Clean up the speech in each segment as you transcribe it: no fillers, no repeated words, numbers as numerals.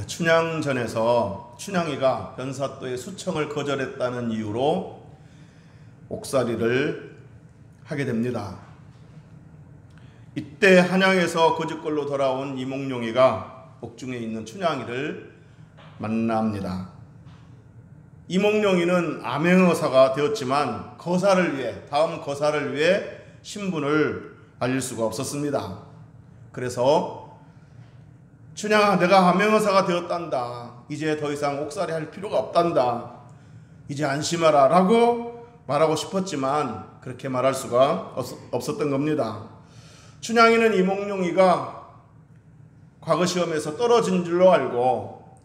춘향전에서 춘향이가 변사또의 수청을 거절했다는 이유로 옥살이를 하게 됩니다. 이때 한양에서 거짓골로 돌아온 이몽룡이가 옥중에 있는 춘향이를 만납니다. 이몽룡이는 암행어사가 되었지만 다음 거사를 위해 신분을 알릴 수가 없었습니다. 그래서 춘향아, 내가 암행어사가 되었단다. 이제 더 이상 옥살이 할 필요가 없단다. 이제 안심하라 라고 말하고 싶었지만 그렇게 말할 수가 없었던 겁니다. 춘향이는 이몽룡이가 과거 시험에서 떨어진 줄로 알고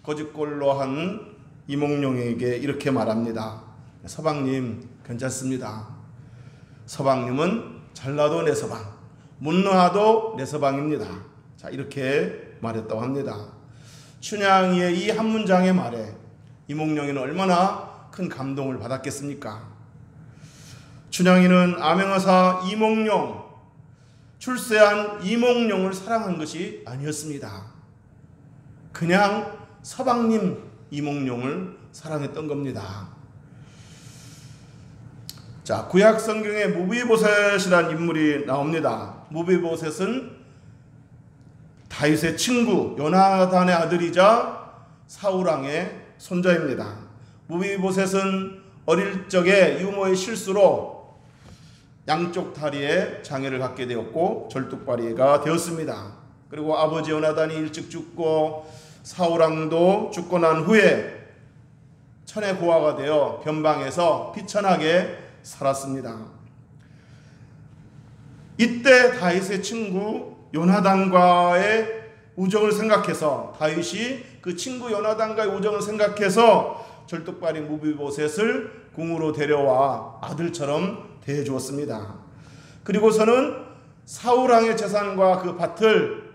거짓골로 한 이몽룡에게 이렇게 말합니다. 서방님 괜찮습니다. 서방님은 잘나도 내 서방, 못나도 내 서방입니다. 자, 이렇게 말했다고 합니다. 춘향이의 이 한 문장의 말에 이몽룡이는 얼마나 큰 감동을 받았겠습니까? 춘향이는 암행어사 이몽룡, 출세한 이몽룡을 사랑한 것이 아니었습니다. 그냥 서방님 이몽룡을 사랑했던 겁니다. 자, 구약 성경에 무비보셋이라는 인물이 나옵니다. 무비보셋은 다윗의 친구 요나단의 아들이자 사울왕의 손자입니다. 무비보셋은 어릴 적에 유모의 실수로 양쪽 다리에 장애를 갖게 되었고 절뚝발이가 되었습니다. 그리고 아버지 요나단이 일찍 죽고 사울왕도 죽고 난 후에 천의 고아가 되어 변방에서 비천하게 살았습니다. 이때 다윗의 친구 요나단과의 우정을 생각해서 다윗이 그 친구 요나단과의 우정을 생각해서 절뚝발이 무비보셋을 궁으로 데려와 아들처럼 대해주었습니다. 그리고서는 사울왕의 재산과 그 밭을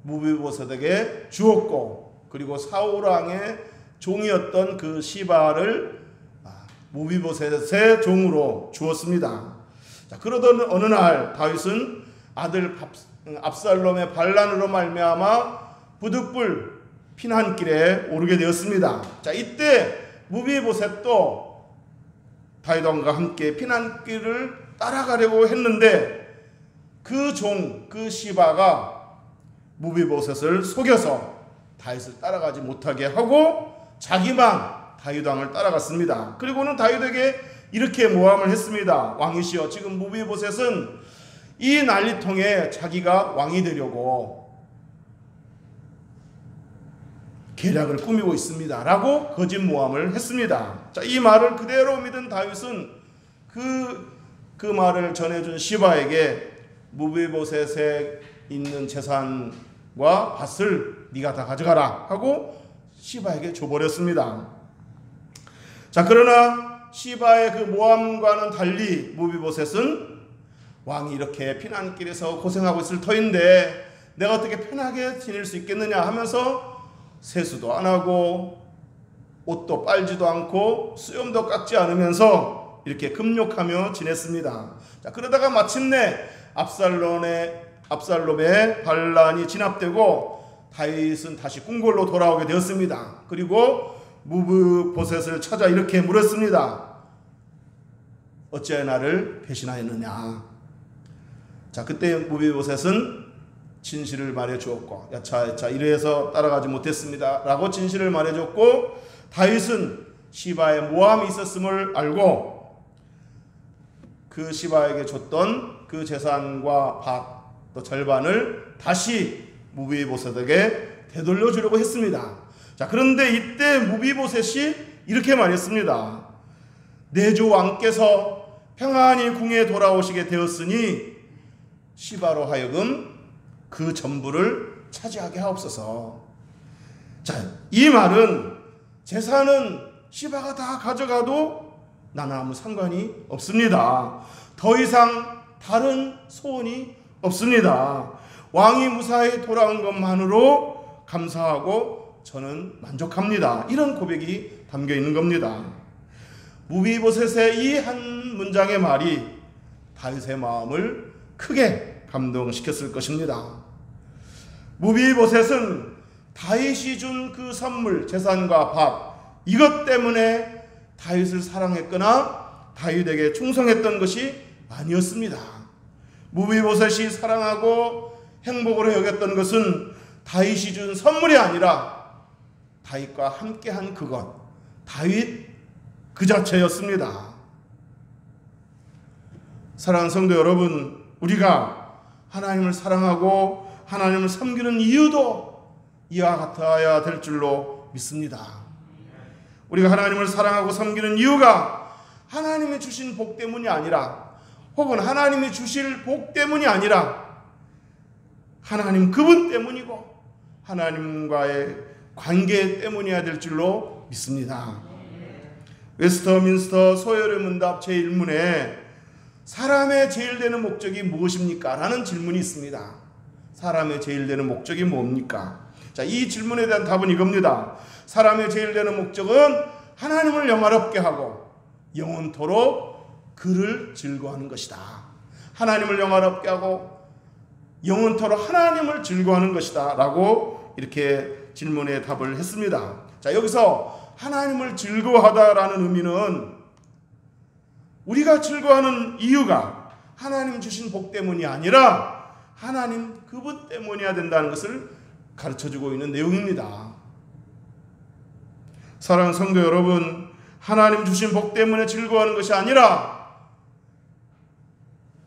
무비보셋에게 주었고, 그리고 사울왕의 종이었던 그 시바를 무비보셋의 종으로 주었습니다. 자, 그러던 어느 날 다윗은 아들 압살롬의 반란으로 말미암아 부득불 피난길에 오르게 되었습니다. 자, 이때 무비보셋도 다윗왕과 함께 피난길을 따라가려고 했는데 그 시바가 무비보셋을 속여서 다윗을 따라가지 못하게 하고 자기만 다윗왕을 따라갔습니다. 그리고는 다윗에게 이렇게 모함을 했습니다. 왕이시여, 지금 무비보셋은 이 난리통에 자기가 왕이 되려고 계략을 꾸미고 있습니다 라고 거짓 모함을 했습니다. 자, 이 말을 그대로 믿은 다윗은 그 말을 전해준 시바에게 무비보셋에 있는 재산과 밭을 네가 다 가져가라 하고 시바에게 줘버렸습니다. 자, 그러나 시바의 그 모함과는 달리 무비보셋은 왕이 이렇게 피난길에서 고생하고 있을 터인데 내가 어떻게 편하게 지낼 수 있겠느냐 하면서 세수도 안 하고 옷도 빨지도 않고 수염도 깎지 않으면서 이렇게 금욕하며 지냈습니다. 자, 그러다가 마침내 압살롬의 반란이 진압되고 다윗은 다시 궁궐로 돌아오게 되었습니다. 그리고 무비보셋을 찾아 이렇게 물었습니다. 어찌하여 나를 배신하였느냐? 자, 그때 무비보셋은 진실을 말해주었고, 야차 이래서 따라가지 못했습니다 라고 진실을 말해줬고, 다윗은 시바의 모함이 있었음을 알고 그 시바에게 줬던 그 재산과 밭 또 절반을 다시 무비보셋에게 되돌려 주려고 했습니다. 자, 그런데 이때 무비보셋이 이렇게 말했습니다. 내 주 왕께서 평안히 궁에 돌아오시게 되었으니 시바로 하여금 그 전부를 차지하게 하옵소서. 자, 이 말은 재산은 시바가 다 가져가도 나는 아무 상관이 없습니다. 더 이상 다른 소원이 없습니다. 왕이 무사히 돌아온 것만으로 감사하고 저는 만족합니다. 이런 고백이 담겨 있는 겁니다. 무비보셋의 이 한 문장의 말이 다윗의 마음을 크게 감동시켰을 것입니다. 무비보셋은 다윗이 준 그 선물, 재산과 밥, 이것 때문에 다윗을 사랑했거나 다윗에게 충성했던 것이 아니었습니다. 무비보셋이 사랑하고 행복으로 여겼던 것은 다윗이 준 선물이 아니라 다윗과 함께한 그것, 다윗 그 자체였습니다. 사랑하는 성도 여러분, 우리가 하나님을 사랑하고 하나님을 섬기는 이유도 이와 같아야 될 줄로 믿습니다. 우리가 하나님을 사랑하고 섬기는 이유가 하나님이 주신 복 때문이 아니라, 혹은 하나님이 주실 복 때문이 아니라 하나님 그분 때문이고 하나님과의 관계 때문이어야 될 줄로 믿습니다. 웨스터민스터 소열의 문답 제1문에 사람의 제일 되는 목적이 무엇입니까? 라는 질문이 있습니다. 사람의 제일 되는 목적이 뭡니까? 자, 이 질문에 대한 답은 이겁니다. 사람의 제일 되는 목적은 하나님을 영화롭게 하고 영원토록 그를 즐거워하는 것이다. 하나님을 영화롭게 하고 영원토록 하나님을 즐거워하는 것이다 라고 이렇게 질문에 답을 했습니다. 자, 여기서 하나님을 즐거워하다라는 의미는 우리가 즐거워하는 이유가 하나님 주신 복 때문이 아니라 하나님 그분 때문이어야 된다는 것을 가르쳐주고 있는 내용입니다. 사랑하는 성도 여러분, 하나님 주신 복 때문에 즐거워하는 것이 아니라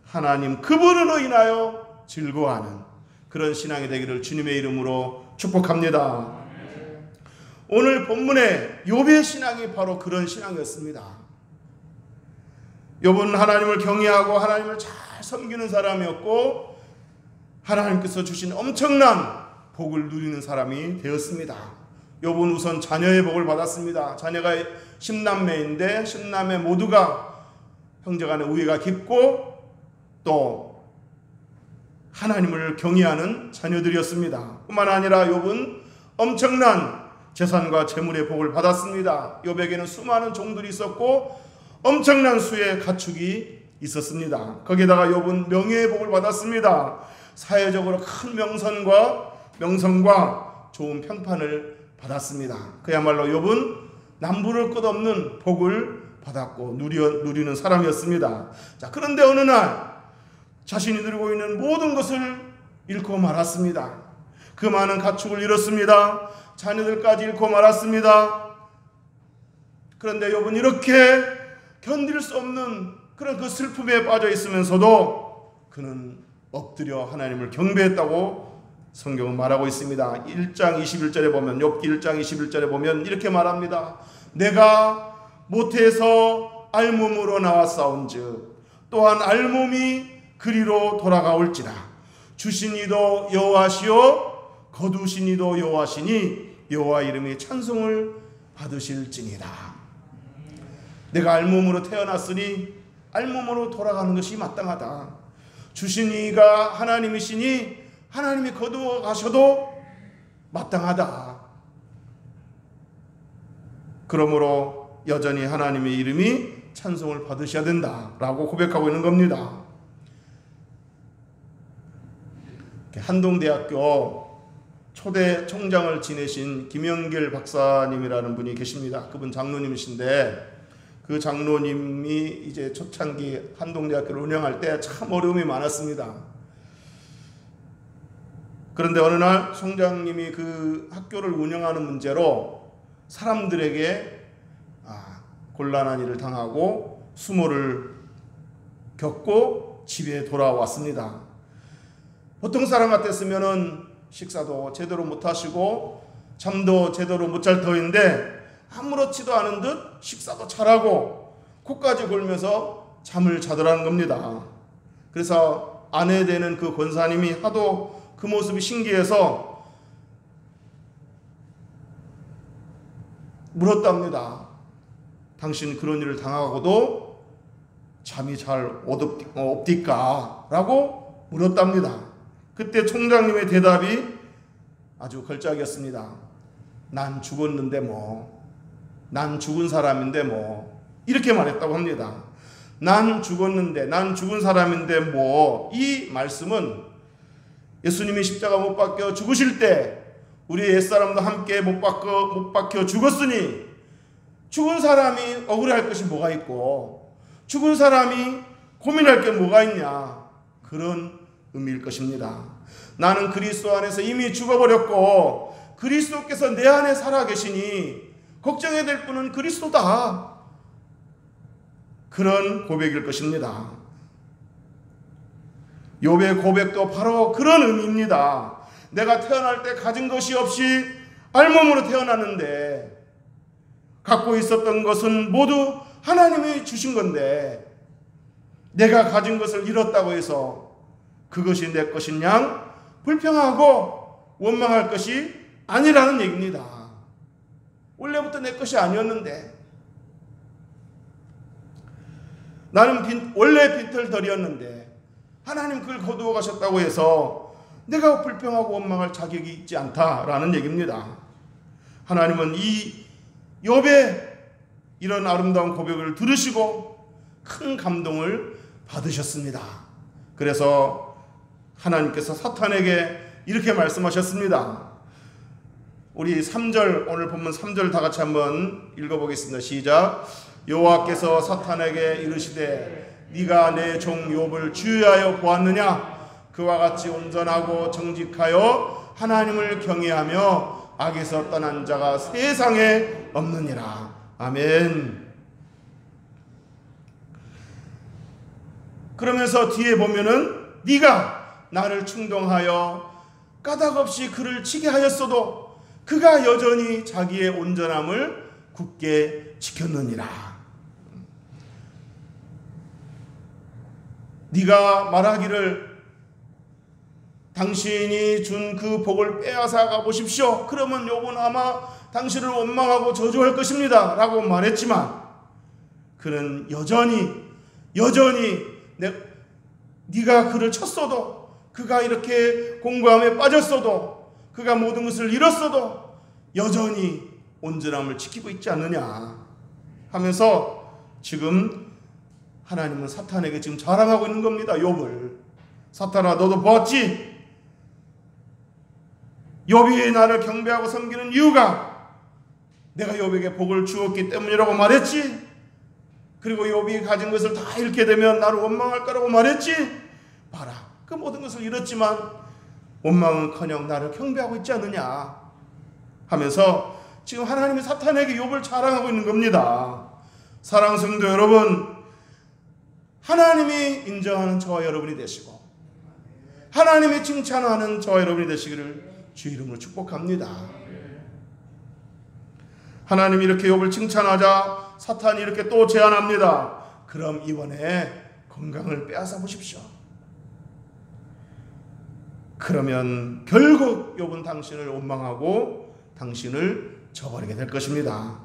하나님 그분으로 인하여 즐거워하는 그런 신앙이 되기를 주님의 이름으로 축복합니다. 오늘 본문의 욥의 신앙이 바로 그런 신앙이었습니다. 욥은 하나님을 경외하고 하나님을 잘 섬기는 사람이었고 하나님께서 주신 엄청난 복을 누리는 사람이 되었습니다. 욥은 우선 자녀의 복을 받았습니다. 자녀가 10남매인데 10남매 모두가 형제간의 우애가 깊고 또 하나님을 경외하는 자녀들이었습니다. 뿐만 아니라 욥은 엄청난 재산과 재물의 복을 받았습니다. 욥에게는 수많은 종들이 있었고 엄청난 수의 가축이 있었습니다. 거기에다가 욥은 명예의 복을 받았습니다. 사회적으로 큰 명성과 좋은 평판을 받았습니다. 그야말로 욥은 남부를 끝없는 복을 받았고 누리는 사람이었습니다. 자, 그런데 어느 날 자신이 누리고 있는 모든 것을 잃고 말았습니다. 그 많은 가축을 잃었습니다. 자녀들까지 잃고 말았습니다. 그런데 욥은 이렇게 견딜 수 없는 그런 그 슬픔에 빠져 있으면서도 그는 엎드려 하나님을 경배했다고 성경은 말하고 있습니다. 1장 21절에 보면, 욥기 1장 21절에 보면 이렇게 말합니다. 내가 모태에서 알몸으로 나왔사온즉 또한 알몸이 그리로 돌아가올지라. 주신 이도 여호와시요 거두신 이도 여호와시니 여호와 이름이 찬송을 받으실지니라. 내가 알몸으로 태어났으니 알몸으로 돌아가는 것이 마땅하다. 주신 이가 하나님이시니 하나님이 거두어 가셔도 마땅하다. 그러므로 여전히 하나님의 이름이 찬송을 받으셔야 된다라고 고백하고 있는 겁니다. 한동대학교 초대 총장을 지내신 김영길 박사님이라는 분이 계십니다. 그분 장로님이신데 그 장로님이 이제 초창기 한동대학교를 운영할 때 참 어려움이 많았습니다. 그런데 어느 날 총장님이 그 학교를 운영하는 문제로 사람들에게 곤란한 일을 당하고 수모를 겪고 집에 돌아왔습니다. 보통 사람 같았으면은 식사도 제대로 못 하시고 잠도 제대로 못 잘 터인데 아무렇지도 않은 듯 식사도 잘하고 코까지 골면서 잠을 자더라는 겁니다. 그래서 아내 되는 그 권사님이 하도 그 모습이 신기해서 물었답니다. 당신 그런 일을 당하고도 잠이 잘 없디까? 라고 물었답니다. 그때 총장님의 대답이 아주 걸작이었습니다. 난 죽었는데 뭐, 난 죽은 사람인데 뭐, 이렇게 말했다고 합니다. 난 죽었는데, 난 죽은 사람인데 뭐, 이 말씀은 예수님이 십자가 못 박혀 죽으실 때 우리 옛사람도 함께 못 박혀 죽었으니 죽은 사람이 억울할 것이 뭐가 있고 죽은 사람이 고민할 게 뭐가 있냐, 그런 의미일 것입니다. 나는 그리스도 안에서 이미 죽어버렸고 그리스도께서 내 안에 살아계시니 걱정해야 될 분은 그리스도다, 그런 고백일 것입니다. 욥의 고백도 바로 그런 의미입니다. 내가 태어날 때 가진 것이 없이 알몸으로 태어났는데 갖고 있었던 것은 모두 하나님이 주신 건데 내가 가진 것을 잃었다고 해서 그것이 내 것인 양 불평하고 원망할 것이 아니라는 얘기입니다. 원래부터 내 것이 아니었는데, 나는 원래 빈털덜이었는데 하나님 그걸 거두어 가셨다고 해서 내가 불평하고 원망할 자격이 있지 않다라는 얘기입니다. 하나님은 이 욥의 이런 아름다운 고백을 들으시고 큰 감동을 받으셨습니다. 그래서 하나님께서 사탄에게 이렇게 말씀하셨습니다. 우리 3절, 오늘 본문 3절 다 같이 한번 읽어보겠습니다. 시작. 여호와께서 사탄에게 이르시되 네가 내 종 욥을 주의하여 보았느냐? 그와 같이 온전하고 정직하여 하나님을 경외하며 악에서 떠난 자가 세상에 없느니라. 아멘. 그러면서 뒤에 보면은 네가 나를 충동하여 까닭없이 그를 치게 하였어도 그가 여전히 자기의 온전함을 굳게 지켰느니라. 네가 말하기를 당신이 준 그 복을 빼앗아 가보십시오. 그러면 욥은 아마 당신을 원망하고 저주할 것입니다 라고 말했지만 그는 여전히 네가 그를 쳤어도, 그가 이렇게 공고함에 빠졌어도, 그가 모든 것을 잃었어도 여전히 온전함을 지키고 있지 않느냐 하면서 지금 하나님은 사탄에게 지금 자랑하고 있는 겁니다. 욥을. 사탄아, 너도 보았지? 욥이 나를 경배하고 섬기는 이유가 내가 욥에게 복을 주었기 때문이라고 말했지? 그리고 욥이 가진 것을 다 잃게 되면 나를 원망할 거라고 말했지? 봐라, 그 모든 것을 잃었지만 원망은커녕 나를 경배하고 있지 않느냐 하면서 지금 하나님이 사탄에게 욥을 자랑하고 있는 겁니다. 사랑하는 성도 여러분, 하나님이 인정하는 저와 여러분이 되시고 하나님이 칭찬하는 저와 여러분이 되시기를 주 이름으로 축복합니다. 하나님이 이렇게 욥을 칭찬하자 사탄이 이렇게 또 제안합니다. 그럼 이번에 건강을 빼앗아 보십시오. 그러면 결국 욥은 당신을 원망하고 당신을 저버리게 될 것입니다.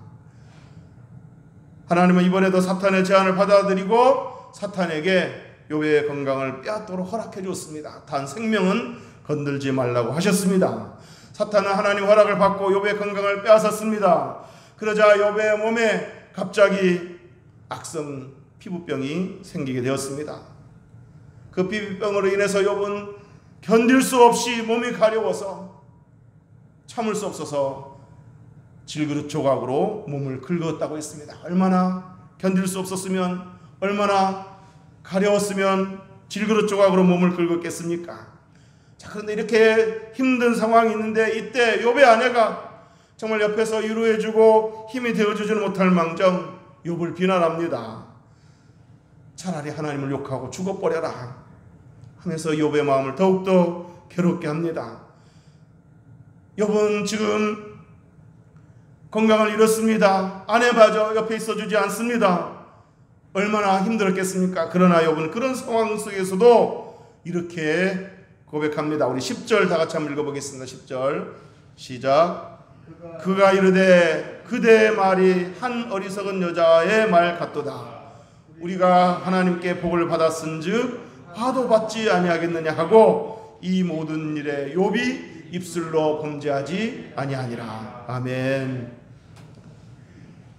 하나님은 이번에도 사탄의 제안을 받아들이고 사탄에게 욥의 건강을 빼앗도록 허락해 줬습니다. 단 생명은 건들지 말라고 하셨습니다. 사탄은 하나님 허락을 받고 욥의 건강을 빼앗았습니다. 그러자 욥의 몸에 갑자기 악성 피부병이 생기게 되었습니다. 그 피부병으로 인해서 욥은 견딜 수 없이 몸이 가려워서 참을 수 없어서 질그릇 조각으로 몸을 긁었다고 했습니다. 얼마나 견딜 수 없었으면, 얼마나 가려웠으면 질그릇 조각으로 몸을 긁었겠습니까? 자, 그런데 이렇게 힘든 상황이 있는데 이때 욥의 아내가 정말 옆에서 위로해주고 힘이 되어주지는 못할 망정 욥을 비난합니다. 차라리 하나님을 욕하고 죽어버려라 하면서 욥의 마음을 더욱더 괴롭게 합니다. 욥은 지금 건강을 잃었습니다. 아내마저 옆에 있어주지 않습니다. 얼마나 힘들었겠습니까? 그러나 욥은 그런 상황 속에서도 이렇게 고백합니다. 우리 10절 다 같이 한번 읽어보겠습니다. 10절 시작. 그가 이르되 그대의 말이 한 어리석은 여자의 말 같도다. 우리가 하나님께 복을 받았은즉 화도 받지 아니하겠느냐 하고 이 모든 일에 욥이 입술로 범죄하지 아니하니라. 아멘.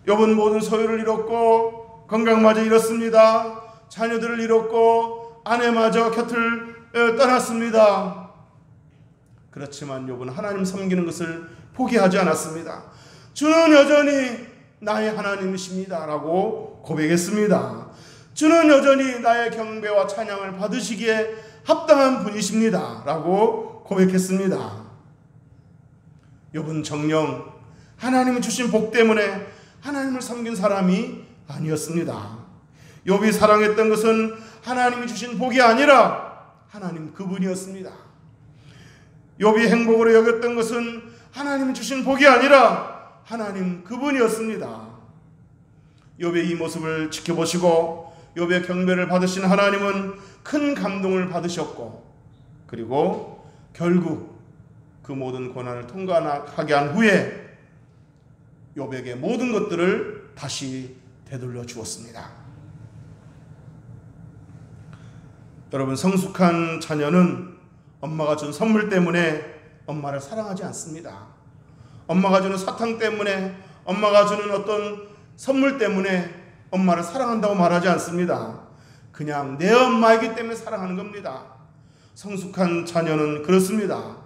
욥은 모든 소유를 잃었고 건강마저 잃었습니다. 자녀들을 잃었고 아내마저 곁을 떠났습니다. 그렇지만 욥은 하나님 섬기는 것을 포기하지 않았습니다. 주는 여전히 나의 하나님이십니다 라고 고백했습니다. 주는 여전히 나의 경배와 찬양을 받으시기에 합당한 분이십니다 라고 고백했습니다. 욥은 정녕 하나님이 주신 복 때문에 하나님을 섬긴 사람이 아니었습니다. 욥이 사랑했던 것은 하나님이 주신 복이 아니라 하나님 그분이었습니다. 욥이 행복으로 여겼던 것은 하나님이 주신 복이 아니라 하나님 그분이었습니다. 욥의 이 모습을 지켜보시고 욥의 경배를 받으신 하나님은 큰 감동을 받으셨고, 그리고 결국 그 모든 고난을 통과하게 한 후에 욥에게 모든 것들을 다시 되돌려 주었습니다. 여러분, 성숙한 자녀는 엄마가 준 선물 때문에 엄마를 사랑하지 않습니다. 엄마가 주는 사탕 때문에, 엄마가 주는 어떤 선물 때문에 엄마를 사랑한다고 말하지 않습니다. 그냥 내 엄마이기 때문에 사랑하는 겁니다. 성숙한 자녀는 그렇습니다.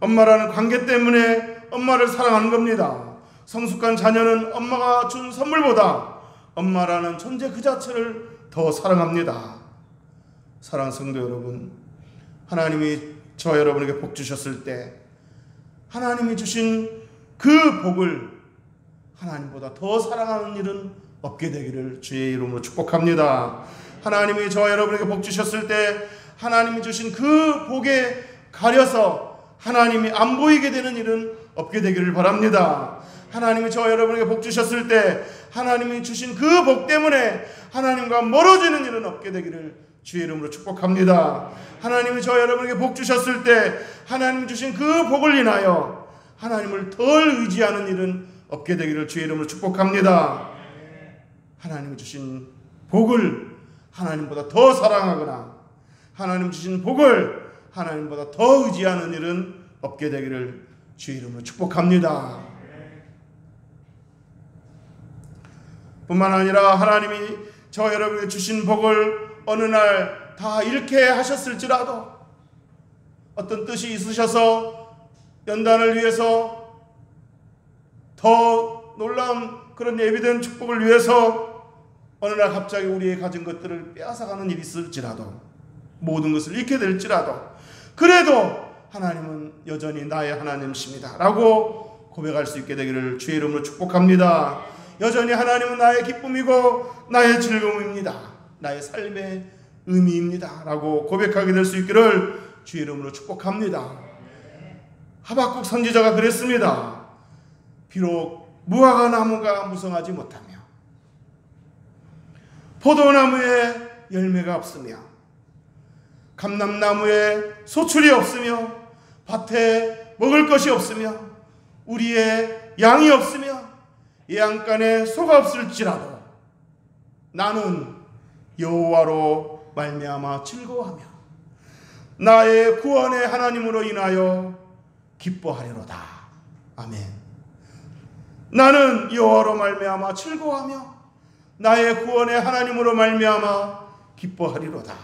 엄마라는 관계 때문에 엄마를 사랑하는 겁니다. 성숙한 자녀는 엄마가 준 선물보다 엄마라는 존재 그 자체를 더 사랑합니다. 사랑하는 성도 여러분, 하나님이 저와 여러분에게 복 주셨을 때 하나님이 주신 그 복을 하나님보다 더 사랑하는 일은 없게 되기를 주의 이름으로 축복합니다. 하나님이 저와 여러분에게 복 주셨을 때 하나님이 주신 그 복에 가려서 하나님이 안 보이게 되는 일은 없게 되기를 바랍니다. 하나님이 저와 여러분에게 복 주셨을 때 하나님이 주신 그 복 때문에 하나님과 멀어지는 일은 없게 되기를 주의 이름으로 축복합니다. 하나님이 저와 여러분에게 복 주셨을 때 하나님 주신 그 복을 인하여 하나님을 덜 의지하는 일은 없게 되기를 주의 이름으로 축복합니다. 하나님이 주신 복을 하나님보다 더 사랑하거나 하나님 주신 복을 하나님보다 더 의지하는 일은 없게 되기를 주의 이름으로 축복합니다. 뿐만 아니라 하나님이 저 여러분에게 주신 복을 어느 날 다 잃게 하셨을지라도, 어떤 뜻이 있으셔서 연단을 위해서 더 놀라운 그런 예비된 축복을 위해서 어느 날 갑자기 우리의 가진 것들을 빼앗아가는 일이 있을지라도, 모든 것을 잃게 될지라도, 그래도 하나님은 여전히 나의 하나님이십니다 라고 고백할 수 있게 되기를 주의 이름으로 축복합니다. 여전히 하나님은 나의 기쁨이고 나의 즐거움입니다, 나의 삶의 의미입니다 라고 고백하게 될 수 있기를 주의 이름으로 축복합니다. 하박국 선지자가 그랬습니다. 비록 무화과 나무가 무성하지 못하며 포도나무에 열매가 없으며 감람나무에 소출이 없으며 밭에 먹을 것이 없으며 우리의 양이 없으며 예양간에 소가 없을지라도 나는 여호와로 말미암아 즐거워하며 나의 구원의 하나님으로 인하여 기뻐하리로다. 아멘. 나는 여호와로 말미암아 즐거워하며 나의 구원의 하나님으로 말미암아 기뻐하리로다.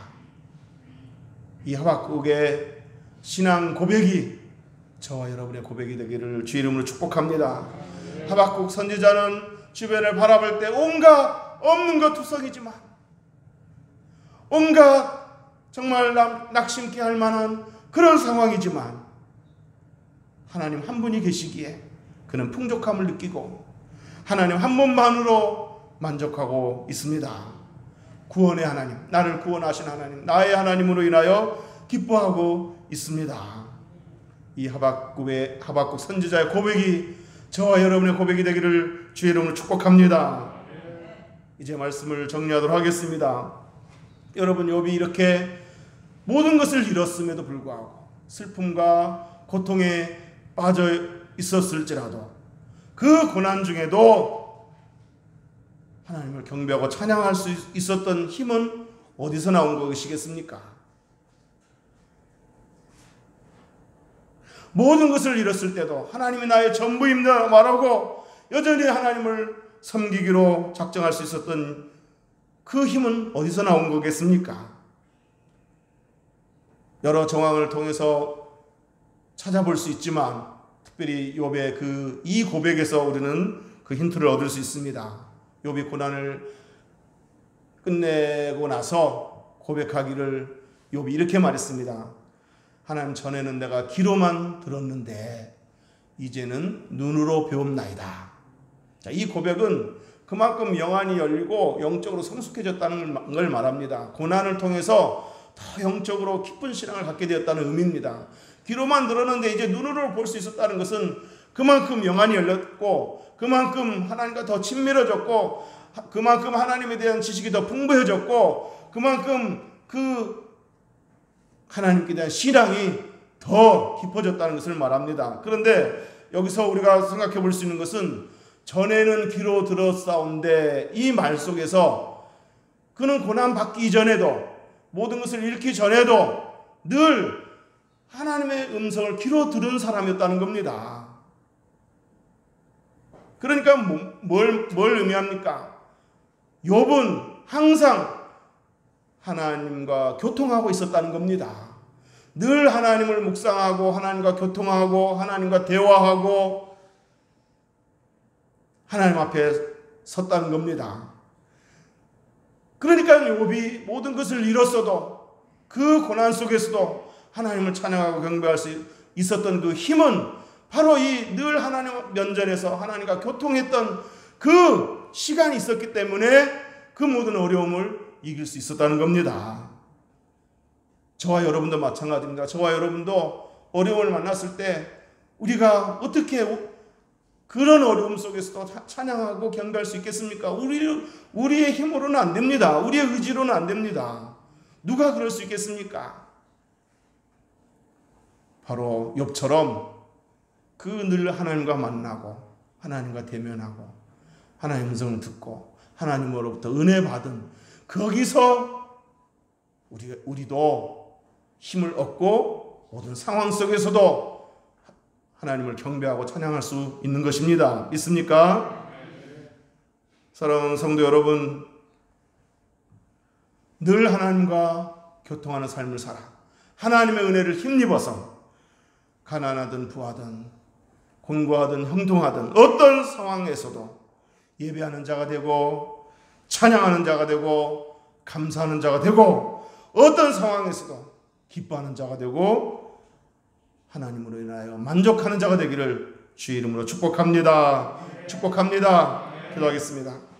이 하박국의 신앙 고백이 저와 여러분의 고백이 되기를 주의 이름으로 축복합니다. 하박국 선지자는 주변을 바라볼 때 온갖 없는 것 투성이지만, 온갖 정말 낙심케 할 만한 그런 상황이지만 하나님 한 분이 계시기에 그는 풍족함을 느끼고 하나님 한 분만으로 만족하고 있습니다. 구원의 하나님, 나를 구원하신 하나님, 나의 하나님으로 인하여 기뻐하고 있습니다. 이 하박국 선지자의 고백이 저와 여러분의 고백이 되기를 주의 이름으로 축복합니다. 이제 말씀을 정리하도록 하겠습니다. 여러분, 욥이 이렇게 모든 것을 잃었음에도 불구하고 슬픔과 고통에 빠져 있었을지라도 그 고난 중에도 하나님을 경배하고 찬양할 수 있었던 힘은 어디서 나온 것이겠습니까? 모든 것을 잃었을 때도 하나님이 나의 전부입니다 말하고 여전히 하나님을 섬기기로 작정할 수 있었던 그 힘은 어디서 나온 거겠습니까? 여러 정황을 통해서 찾아볼 수 있지만 특별히 욥의 이 고백에서 우리는 그 힌트를 얻을 수 있습니다. 욥이 고난을 끝내고 나서 고백하기를 욥이 이렇게 말했습니다. 하나님, 전에는 내가 귀로만 들었는데 이제는 눈으로 배움나이다. 자, 이 고백은 그만큼 영안이 열리고 영적으로 성숙해졌다는 걸 말합니다. 고난을 통해서 더 영적으로 깊은 신앙을 갖게 되었다는 의미입니다. 귀로만 들었는데 이제 눈으로 볼 수 있었다는 것은 그만큼 영안이 열렸고, 그만큼 하나님과 더 친밀해졌고, 그만큼 하나님에 대한 지식이 더 풍부해졌고, 그만큼 그 하나님께 대한 신앙이 더 깊어졌다는 것을 말합니다. 그런데 여기서 우리가 생각해 볼 수 있는 것은 전에는 귀로 들었사온데, 이 말 속에서 그는 고난 받기 이전에도 모든 것을 잃기 전에도 늘 하나님의 음성을 귀로 들은 사람이었다는 겁니다. 그러니까 뭘 의미합니까? 욥은 항상 하나님과 교통하고 있었다는 겁니다. 늘 하나님을 묵상하고 하나님과 교통하고 하나님과 대화하고 하나님 앞에 섰다는 겁니다. 그러니까 욥이 모든 것을 잃었어도 그 고난 속에서도 하나님을 찬양하고 경배할 수 있었던 그 힘은 바로 이 늘 하나님 면전에서 하나님과 교통했던 그 시간이 있었기 때문에 그 모든 어려움을 이길 수 있었다는 겁니다. 저와 여러분도 마찬가지입니다. 저와 여러분도 어려움을 만났을 때 우리가 어떻게 그런 어려움 속에서도 찬양하고 경배할 수 있겠습니까? 우리의 힘으로는 안 됩니다. 우리의 의지로는 안 됩니다. 누가 그럴 수 있겠습니까? 바로 욥처럼 그 늘 하나님과 만나고 하나님과 대면하고 하나님의 음성을 듣고 하나님으로부터 은혜 받은 거기서 우리도 힘을 얻고 모든 상황 속에서도 하나님을 경배하고 찬양할 수 있는 것입니다. 믿습니까? 사랑하는 성도 여러분, 늘 하나님과 교통하는 삶을 살아 하나님의 은혜를 힘입어서 가난하든 부하든 곤고하든 형통하든 어떤 상황에서도 예배하는 자가 되고 찬양하는 자가 되고 감사하는 자가 되고 어떤 상황에서도 기뻐하는 자가 되고 하나님으로 인하여 만족하는 자가 되기를 주의 이름으로 축복합니다. 축복합니다. 기도하겠습니다.